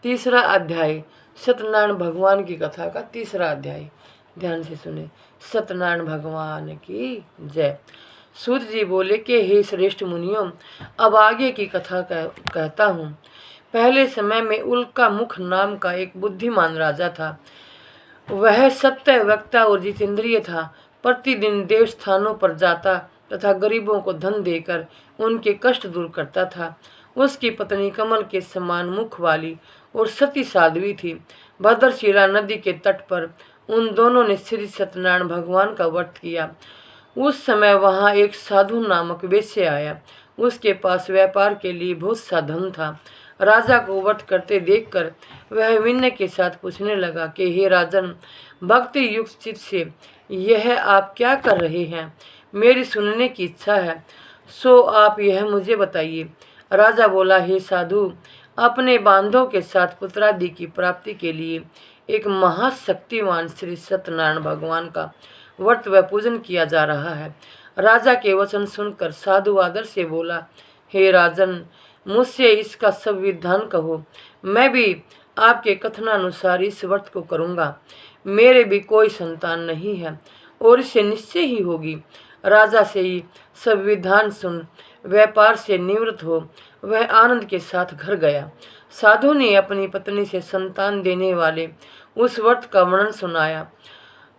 तीसरा अध्याय सत्यनारायण भगवान की कथा का तीसरा अध्याय। ध्यान से सुने। सत्यनारायण भगवान की जय। सूत जी बोले कि हे श्रेष्ठ मुनियों, अब आगे की कथा कहता हूँ। पहले समय में उल्का मुख नाम का एक बुद्धिमान राजा था। वह सत्य वक्ता और जितेंद्रिय था। प्रतिदिन देव स्थानों पर जाता तथा गरीबों को धन देकर उनके कष्ट दूर करता था। उसकी पत्नी कमल के समान मुख वाली और सती साध्वी थी। भद्रशिला नदी के तट पर उन दोनों ने श्री सत्यनारायण भगवान का व्रत किया। उस समय वहाँ एक साधु नामक वेश्य आया। उसके पास व्यापार के लिए बहुत सा धन था। राजा को व्रत करते देखकर वह विनय के साथ पूछने लगा कि हे राजन, भक्ति युक्त चित्त से यह आप क्या कर रहे हैं? मेरी सुनने की इच्छा है, सो आप यह मुझे बताइए। राजा बोला, हे साधु, अपने बांधों के साथ पुत्रादि की प्राप्ति के लिए एक महाशक्तिमान श्री सत्यनारायण भगवान का व्रत व पूजन किया जा रहा है। राजा के वचन सुनकर साधु आदर से बोला, हे राजन, मुझसे इसका सब विधान कहो। मैं भी आपके कथनानुसार इस व्रत को करूँगा। मेरे भी कोई संतान नहीं है और इसे निश्चय ही होगी। राजा से ही सब विधान सुन व्यापार से निवृत्त हो वह आनंद के साथ घर गया। साधु ने अपनी पत्नी से संतान देने वाले उस व्रत का वर्णन सुनाया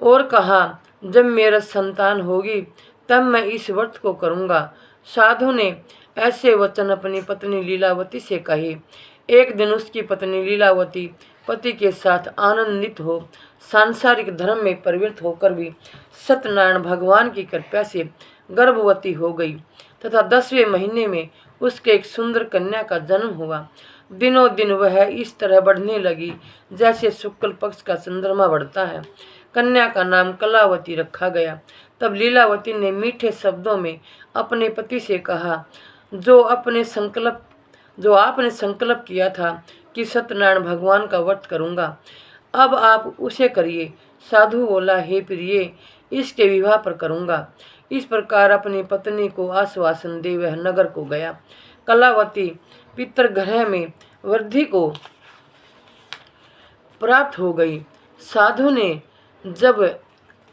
और कहा, जब मेरा संतान होगी तब मैं इस व्रत को करूँगा। साधु ने ऐसे वचन अपनी पत्नी लीलावती से कहे। एक दिन उसकी पत्नी लीलावती पति के साथ आनंदित हो सांसारिक धर्म में प्रवृत्त होकर भी सत्यनारायण भगवान की कृपा से गर्भवती हो गई तथा 10वें महीने में उसके एक सुंदर कन्या का जन्म हुआ। दिनों दिन वह इस तरह बढ़ने लगी जैसे शुक्ल पक्ष का चंद्रमा बढ़ता है। कन्या का नाम कलावती रखा गया। तब लीलावती ने मीठे शब्दों में अपने पति से कहा, जो आपने संकल्प किया था कि सत्यनारायण भगवान का व्रत करूँगा, अब आप उसे करिए। साधु बोला, हे प्रिय, इसके विवाह पर करूँगा। इस प्रकार अपनी पत्नी को आश्वासन दे वह नगर को गया। कलावती पितृगृह में वृद्धि को प्राप्त हो गई। साधु ने जब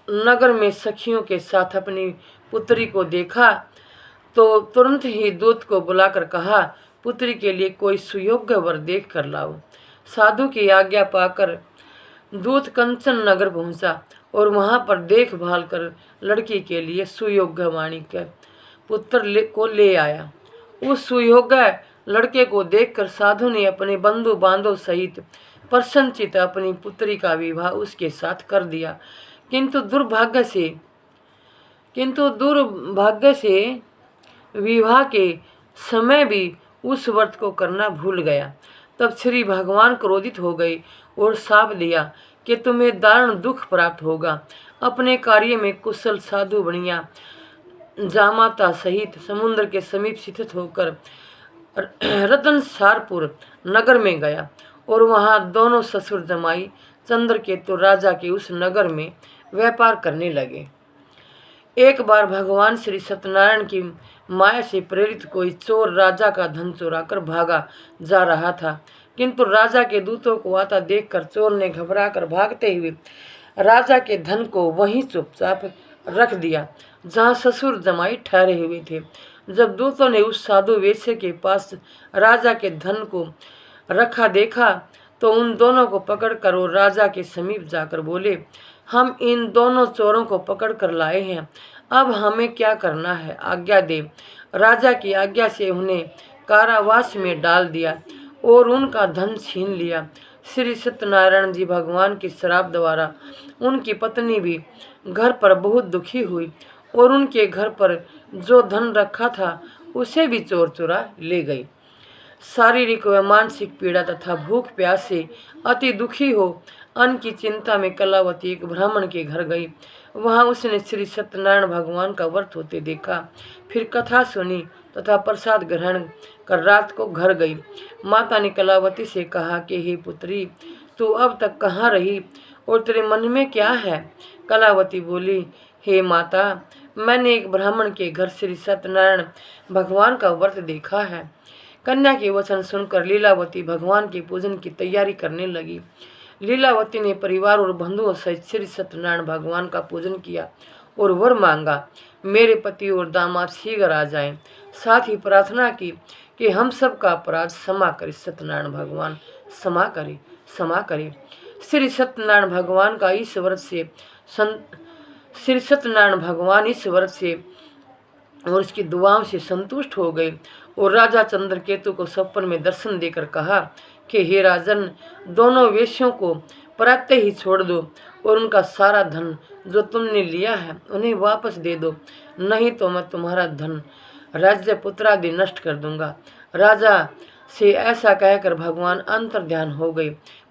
नगर में सखियों के साथ अपनी पुत्री को देखा तो तुरंत ही दूत को बुलाकर कहा, पुत्री के लिए कोई सुयोग्य वर देख कर लाओ। साधु की आज्ञा पाकर दूत कंचन नगर पहुंचा और वहां पर देखभाल कर लड़की के लिए सुयोग्य माणिक्य पुत्र को ले आया। उस सुयोग्य लड़के को देखकर साधु ने अपने बंधु बांधव सहित प्रसन्नचित अपनी पुत्री का विवाह उसके साथ कर दिया। किंतु दुर्भाग्य से विवाह के समय भी उस व्रत को करना भूल गया। तब श्री भगवान क्रोधित हो गए और शाप दिया कि तुम्हें दारुण दुख प्राप्त होगा। अपने कार्य में कुशल साधु बनिया जामाता सहित समुद्र के समीप स्थित होकर रतनसारपुर नगर में गया और वहां दोनों ससुर जमाई चंद्रकेतु राजा के उस नगर में व्यापार करने लगे। एक बार भगवान श्री सत्यनारायण की माया से प्रेरित कोई चोर राजा का धन चुराकर भागा जा रहा था, किंतु राजा के दूतों को आता देखकर चोर ने घबराकर भागते हुए राजा के धन को वहीं चुपचाप रख दिया जहां ससुर जमाई ठहरे हुए थे। जब दूतों ने उस साधु वेश्य के पास राजा के धन को रखा देखा तो उन दोनों को पकड़कर और राजा के समीप जाकर बोले, हम इन दोनों चोरों को पकड़ कर लाए हैं, अब हमें क्या करना है, आज्ञा दे। राजा की आज्ञा से उन्हें कारावास में डाल दिया और उनका धन छीन लिया। श्री सत्यनारायण जी भगवान के श्राप द्वारा उनकी पत्नी भी घर पर बहुत दुखी हुई और उनके घर पर जो धन रखा था उसे भी चोर चुरा ले गई। शारीरिक व मानसिक पीड़ा तथा भूख प्यास से अति दुखी हो अन्न की चिंता में कलावती एक ब्राह्मण के घर गई। वहां उसने श्री सत्यनारायण भगवान का व्रत होते देखा। फिर कथा सुनी तथा प्रसाद ग्रहण कर रात को घर गई। माता ने कलावती से कहा कि हे पुत्री, तू अब तक कहाँ रही और तेरे मन में क्या है? कलावती बोली, हे माता, मैंने एक ब्राह्मण के घर श्री सत्यनारायण भगवान का व्रत देखा है। कन्या के वचन सुनकर लीलावती भगवान के पूजन की तैयारी करने लगी। लीलावती ने परिवार और बंधुओं सहित श्री सत्यनारायण भगवान का पूजन किया और वर मांगा, मेरे पति और दामाद शीघ्र आ जाएं। साथ ही प्रार्थना की कि हम सब का अपराध क्षमा करे, सत्यनारायण भगवान क्षमा करे। श्री सत्यनारायण भगवान का इस व्रत से श्री सत्यनारायण भगवान इस व्रत से और उसकी दुआओं से संतुष्ट हो गए और राजा चंद्रकेतु को सपन में दर्शन देकर कहा कि हे राजन, दोनों वेश्यों को प्रातः ही छोड़ दो और उनका सारा धन जो तुमने लिया है उन्हें वापस दे दो, नहीं तो मैं तुम्हारा धन राज्य पुत्रादि नष्ट कर दूंगा। राजा से ऐसा कहकर भगवान अंतर्ध्यान हो गए।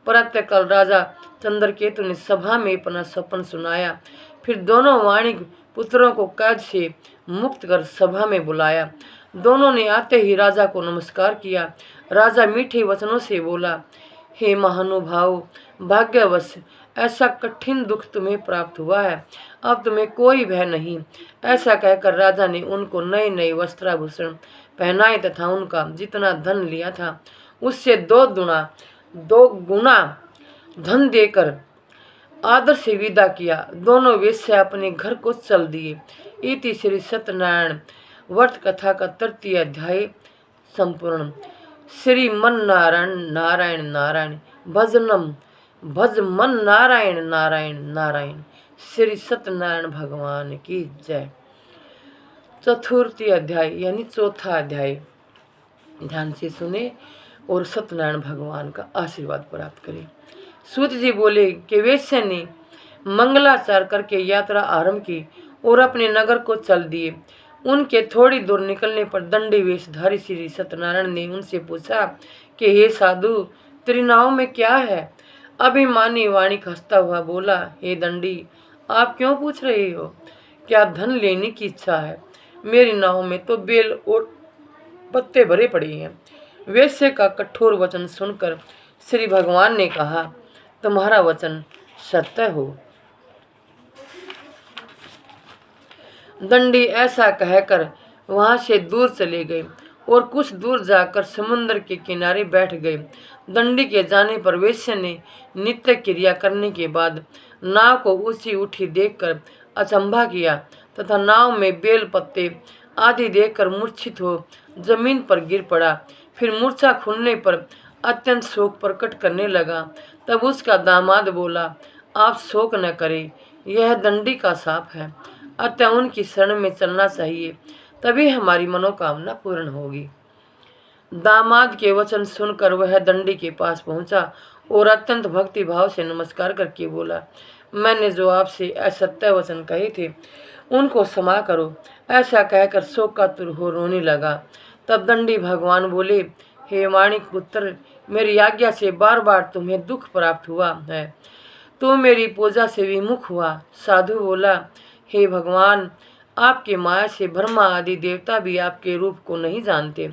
प्रातःकाल राजा चंद्रकेतु ने सभा में अपना सपन सुनाया। फिर दोनों वाणिक पुत्रों को कैद से मुक्त कर सभा में बुलाया। दोनों ने आते ही राजा को नमस्कार किया। राजा मीठे वचनों से बोला, हे महानुभाव, भाग्यवश ऐसा कठिन दुख तुम्हें प्राप्त हुआ है, अब तुम्हें कोई भय नहीं। ऐसा कहकर राजा ने उनको नए नए वस्त्राभूषण पहनाए तथा उनका जितना धन लिया था उससे दो गुना धन देकर आदर से विदा किया। दोनों वेश्या अपने घर को चल दिए। इति श्री सत्यनारायण व्रत कथा का 3 अध्याय संपूर्ण। श्री मन नारायण नारायण नारायण भज मन नारायण नारायण नारायण। श्री सत्यनारायण भगवान की जय। 4 अध्याय यानी 4था अध्याय ध्यान से सुने और सत्यनारायण भगवान का आशीर्वाद प्राप्त करें। सूत जी बोले कि वेश्या ने मंगलाचार करके यात्रा आरंभ की और अपने नगर को चल दिए। उनके थोड़ी दूर निकलने पर दंडी वेशधारी श्री सत्यनारायण ने उनसे पूछा कि हे साधु, तेरी नाव में क्या है? अभिमानी वाणी हंसता हुआ बोला, हे दंडी, आप क्यों पूछ रहे हो? क्या धन लेने की इच्छा है? मेरी नाव में तो बेल और पत्ते भरे पड़े हैं। वेश्या का कठोर वचन सुनकर श्री भगवान ने कहा, तुम्हारा वचन सत्य हो। दंडी ऐसा कहकर वहां से दूर चले गए और कुछ दूर जाकर समुद्र के किनारे बैठ गए। दंडी के जाने पर वेश्या ने नित्य क्रिया करने के बाद नाव को ऊंची उठी देखकर अचंभा किया तथा नाव में बेल पत्ते आदि देखकर मूर्छित हो जमीन पर गिर पड़ा। फिर मूर्छा खुलने पर अत्यंत शोक प्रकट करने लगा। तब उसका दामाद बोला, आप शोक न करें, यह दंडी का शाप है, अतः उनकी शरण में चलना चाहिए, तभी हमारी मनोकामना पूर्ण होगी। दामाद के वचन सुनकर वह दंडी के पास पहुंचा और अत्यंत भक्ति भाव से नमस्कार करके बोला, मैंने जो आपसे असत्य वचन कहे थे उनको क्षमा करो। ऐसा कहकर शोकातुर हो रोने लगा। तब दंडी भगवान बोले, हे माणिक पुत्र, मेरी आज्ञा से बार बार तुम्हें दुख प्राप्त हुआ है, तो मेरी पूजा से विमुख हुआ। साधु बोला, हे भगवान, आपके माया से ब्रह्मा आदि देवता भी आपके रूप को नहीं जानते,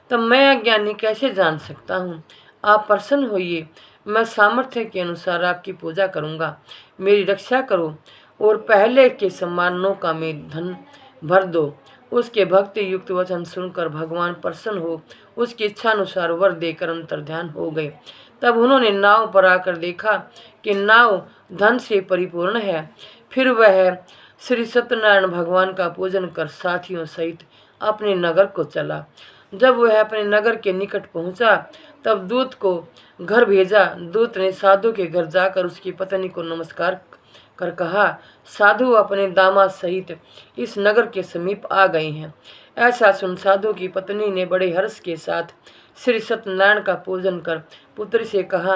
तब मैं अज्ञानी कैसे जान सकता हूँ? आप प्रसन्न होइए, मैं सामर्थ्य के अनुसार आपकी पूजा करूँगा। मेरी रक्षा करो और पहले के समान नौका में धन भर दो। उसके भक्ति युक्त वचन सुनकर भगवान प्रसन्न हो उसकी इच्छा अनुसार वर देकर अंतर्ध्यान हो गए। तब उन्होंने नाव पर आकर देखा कि नाव धन से परिपूर्ण है। फिर वह श्री सत्यनारायण भगवान का पूजन कर साथियों सहित अपने नगर को चला। जब वह अपने नगर के निकट पहुंचा तब दूत को घर भेजा। दूत ने साधु के घर जाकर उसकी पत्नी को नमस्कार कर कहा, साधु अपने दामाद सहित इस नगर के समीप आ गए हैं। ऐसा सुन साधु की पत्नी ने बड़े हर्ष के साथ श्री सत्यनारायण का पूजन कर पुत्री से कहा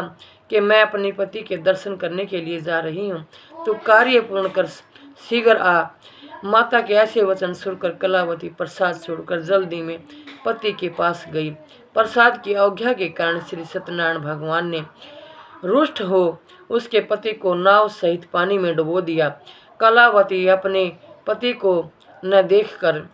कि मैं अपने पति के दर्शन करने के लिए जा रही हूँ, तो कार्य पूर्ण कर शीघ्र आ। माता के ऐसे वचन सुनकर कलावती प्रसाद छोड़कर जल्दी में पति के पास गई। प्रसाद की अवज्ञा के कारण श्री सत्यनारायण भगवान ने रुष्ट हो उसके पति को नाव सहित पानी में डुबो दिया। कलावती अपने पति को न देखकर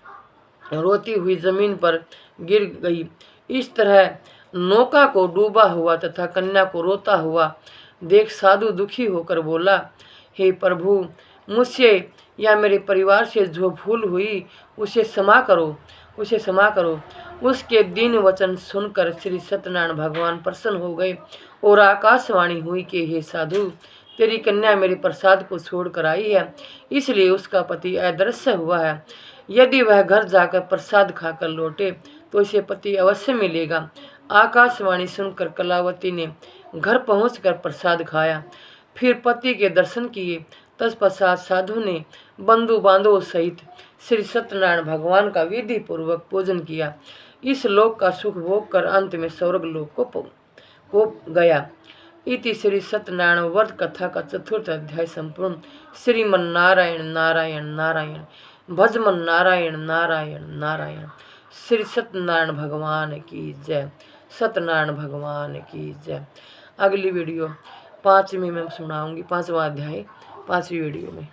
रोती हुई जमीन पर गिर गई। इस तरह नौका को डूबा हुआ तथा कन्या को रोता हुआ देख साधु दुखी होकर बोला, हे प्रभु, मुझसे या मेरे परिवार से जो भूल हुई उसे क्षमा करो। उसके दीन वचन सुनकर श्री सत्यनारायण भगवान प्रसन्न हो गए और आकाशवाणी हुई कि हे साधु, तेरी कन्या मेरे प्रसाद को छोड़कर आई है, इसलिए उसका पति अदृश्य हुआ है। यदि वह घर जाकर प्रसाद खाकर लौटे तो इसे पति अवश्य मिलेगा। आकाशवाणी सुनकर कलावती ने घर पहुंचकर प्रसाद खाया, फिर पति के दर्शन किए। तत्पश्चात साधु ने बंधु बांधवों सहित श्री सत्यनारायण भगवान का विधि पूर्वक पूजन किया। इस लोक का सुख भोग कर अंत में स्वर्ग लोक को गया। इति श्री सत्यनारायण व्रत कथा का 4th अध्याय संपूर्ण। श्रीमन नारायण नारायण नारायण, भजमन नारायण नारायण नारायण। श्री सत्यनारायण भगवान की जय, सत्यनारायण भगवान की जय। अगली वीडियो 5वीं में सुनाऊंगी, 5वां अध्याय 5वीं वीडियो में।